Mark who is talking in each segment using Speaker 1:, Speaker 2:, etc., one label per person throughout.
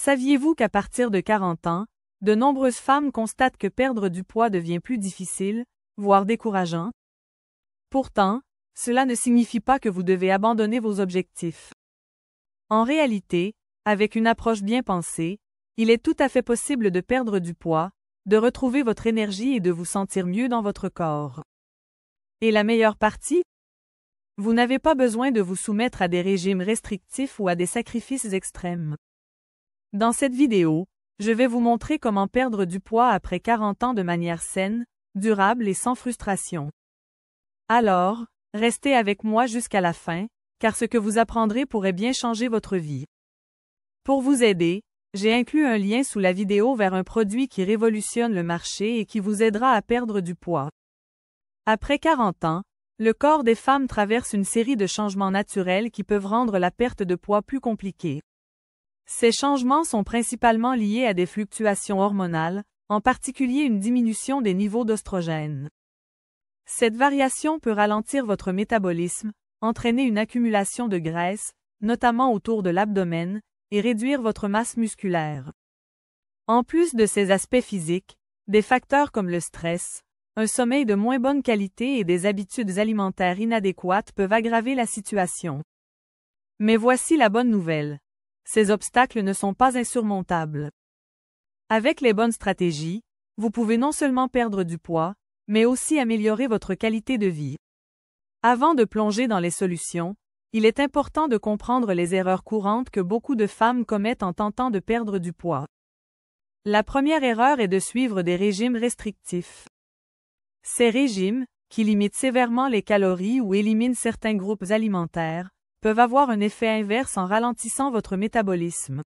Speaker 1: Saviez-vous qu'à partir de 40 ans, de nombreuses femmes constatent que perdre du poids devient plus difficile, voire décourageant? Pourtant, cela ne signifie pas que vous devez abandonner vos objectifs. En réalité, avec une approche bien pensée, il est tout à fait possible de perdre du poids, de retrouver votre énergie et de vous sentir mieux dans votre corps. Et la meilleure partie? Vous n'avez pas besoin de vous soumettre à des régimes restrictifs ou à des sacrifices extrêmes. Dans cette vidéo, je vais vous montrer comment perdre du poids après 40 ans de manière saine, durable et sans frustration. Alors, restez avec moi jusqu'à la fin, car ce que vous apprendrez pourrait bien changer votre vie. Pour vous aider, j'ai inclus un lien sous la vidéo vers un produit qui révolutionne le marché et qui vous aidera à perdre du poids. Après 40 ans, le corps des femmes traverse une série de changements naturels qui peuvent rendre la perte de poids plus compliquée. Ces changements sont principalement liés à des fluctuations hormonales, en particulier une diminution des niveaux d'oestrogène. Cette variation peut ralentir votre métabolisme, entraîner une accumulation de graisse, notamment autour de l'abdomen, et réduire votre masse musculaire. En plus de ces aspects physiques, des facteurs comme le stress, un sommeil de moins bonne qualité et des habitudes alimentaires inadéquates peuvent aggraver la situation. Mais voici la bonne nouvelle. Ces obstacles ne sont pas insurmontables. Avec les bonnes stratégies, vous pouvez non seulement perdre du poids, mais aussi améliorer votre qualité de vie. Avant de plonger dans les solutions, il est important de comprendre les erreurs courantes que beaucoup de femmes commettent en tentant de perdre du poids. La première erreur est de suivre des régimes restrictifs. Ces régimes, qui limitent sévèrement les calories ou éliminent certains groupes alimentaires, peuvent avoir un effet inverse en ralentissant votre métabolisme.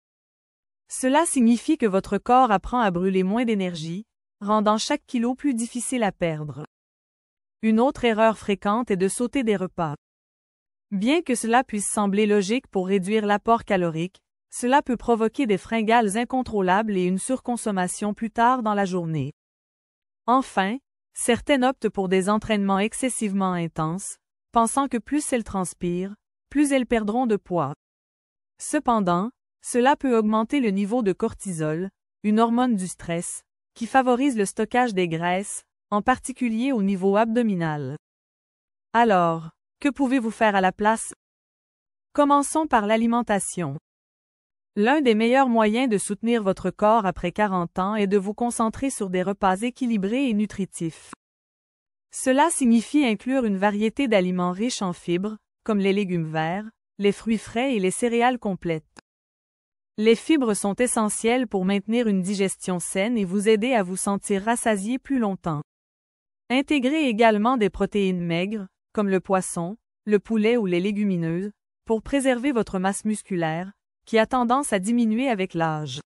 Speaker 1: Cela signifie que votre corps apprend à brûler moins d'énergie, rendant chaque kilo plus difficile à perdre. Une autre erreur fréquente est de sauter des repas. Bien que cela puisse sembler logique pour réduire l'apport calorique, cela peut provoquer des fringales incontrôlables et une surconsommation plus tard dans la journée. Enfin, certaines optent pour des entraînements excessivement intenses, pensant que plus elles transpirent, plus elles perdront de poids. Cependant, cela peut augmenter le niveau de cortisol, une hormone du stress, qui favorise le stockage des graisses, en particulier au niveau abdominal. Alors, que pouvez-vous faire à la place? Commençons par l'alimentation. L'un des meilleurs moyens de soutenir votre corps après 40 ans est de vous concentrer sur des repas équilibrés et nutritifs. Cela signifie inclure une variété d'aliments riches en fibres, comme les légumes verts, les fruits frais et les céréales complètes. Les fibres sont essentielles pour maintenir une digestion saine et vous aider à vous sentir rassasié plus longtemps. Intégrez également des protéines maigres, comme le poisson, le poulet ou les légumineuses, pour préserver votre masse musculaire, qui a tendance à diminuer avec l'âge.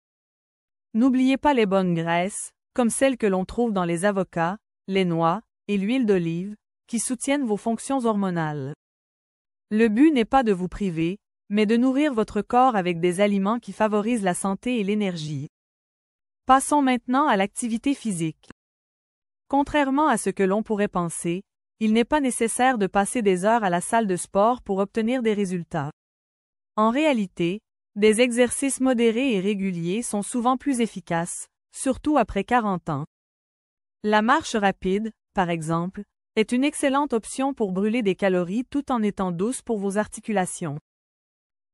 Speaker 1: N'oubliez pas les bonnes graisses, comme celles que l'on trouve dans les avocats, les noix et l'huile d'olive, qui soutiennent vos fonctions hormonales. Le but n'est pas de vous priver, mais de nourrir votre corps avec des aliments qui favorisent la santé et l'énergie. Passons maintenant à l'activité physique. Contrairement à ce que l'on pourrait penser, il n'est pas nécessaire de passer des heures à la salle de sport pour obtenir des résultats. En réalité, des exercices modérés et réguliers sont souvent plus efficaces, surtout après 40 ans. La marche rapide, par exemple, est une excellente option pour brûler des calories tout en étant douce pour vos articulations.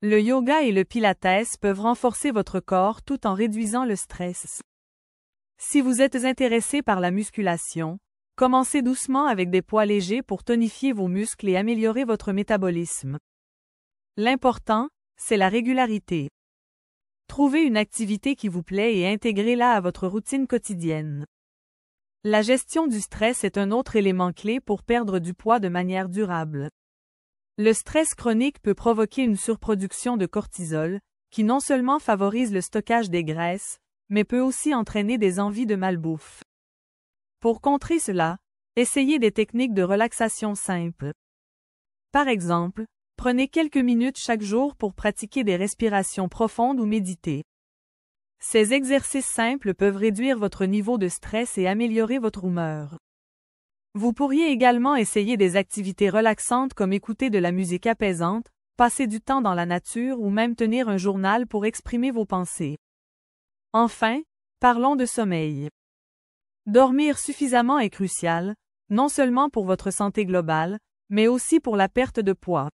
Speaker 1: Le yoga et le pilates peuvent renforcer votre corps tout en réduisant le stress. Si vous êtes intéressé par la musculation, commencez doucement avec des poids légers pour tonifier vos muscles et améliorer votre métabolisme. L'important, c'est la régularité. Trouvez une activité qui vous plaît et intégrez-la à votre routine quotidienne. La gestion du stress est un autre élément clé pour perdre du poids de manière durable. Le stress chronique peut provoquer une surproduction de cortisol, qui non seulement favorise le stockage des graisses, mais peut aussi entraîner des envies de malbouffe. Pour contrer cela, essayez des techniques de relaxation simples. Par exemple, prenez quelques minutes chaque jour pour pratiquer des respirations profondes ou méditer. Ces exercices simples peuvent réduire votre niveau de stress et améliorer votre humeur. Vous pourriez également essayer des activités relaxantes comme écouter de la musique apaisante, passer du temps dans la nature ou même tenir un journal pour exprimer vos pensées. Enfin, parlons de sommeil. Dormir suffisamment est crucial, non seulement pour votre santé globale, mais aussi pour la perte de poids.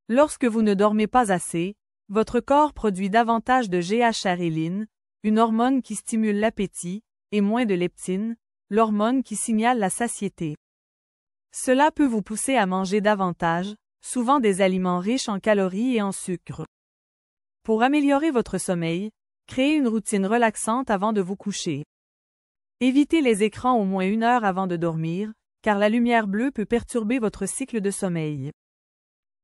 Speaker 1: Lorsque vous ne dormez pas assez, votre corps produit davantage de GH-aryline, une hormone qui stimule l'appétit, et moins de leptine, l'hormone qui signale la satiété. Cela peut vous pousser à manger davantage, souvent des aliments riches en calories et en sucre. Pour améliorer votre sommeil, créez une routine relaxante avant de vous coucher. Évitez les écrans au moins 1 heure avant de dormir, car la lumière bleue peut perturber votre cycle de sommeil.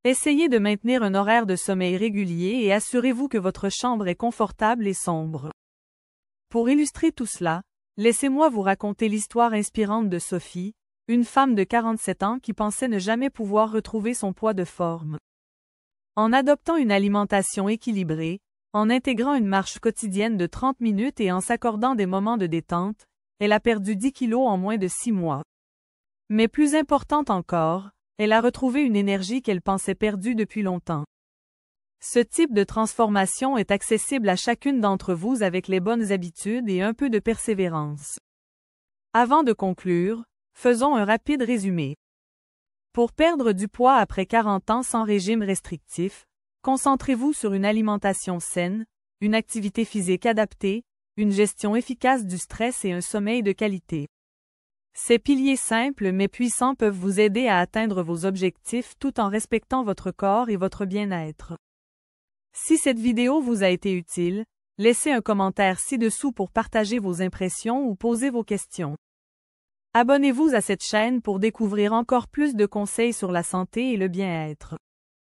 Speaker 1: Essayez de maintenir un horaire de sommeil régulier et assurez-vous que votre chambre est confortable et sombre. Pour illustrer tout cela, laissez-moi vous raconter l'histoire inspirante de Sophie, une femme de 47 ans qui pensait ne jamais pouvoir retrouver son poids de forme. En adoptant une alimentation équilibrée, en intégrant une marche quotidienne de 30 minutes et en s'accordant des moments de détente, elle a perdu 10 kilos en moins de 6 mois. Mais plus importante encore, elle a retrouvé une énergie qu'elle pensait perdue depuis longtemps. Ce type de transformation est accessible à chacune d'entre vous avec les bonnes habitudes et un peu de persévérance. Avant de conclure, faisons un rapide résumé. Pour perdre du poids après 40 ans sans régime restrictif, concentrez-vous sur une alimentation saine, une activité physique adaptée, une gestion efficace du stress et un sommeil de qualité. Ces piliers simples mais puissants peuvent vous aider à atteindre vos objectifs tout en respectant votre corps et votre bien-être. Si cette vidéo vous a été utile, laissez un commentaire ci-dessous pour partager vos impressions ou poser vos questions. Abonnez-vous à cette chaîne pour découvrir encore plus de conseils sur la santé et le bien-être.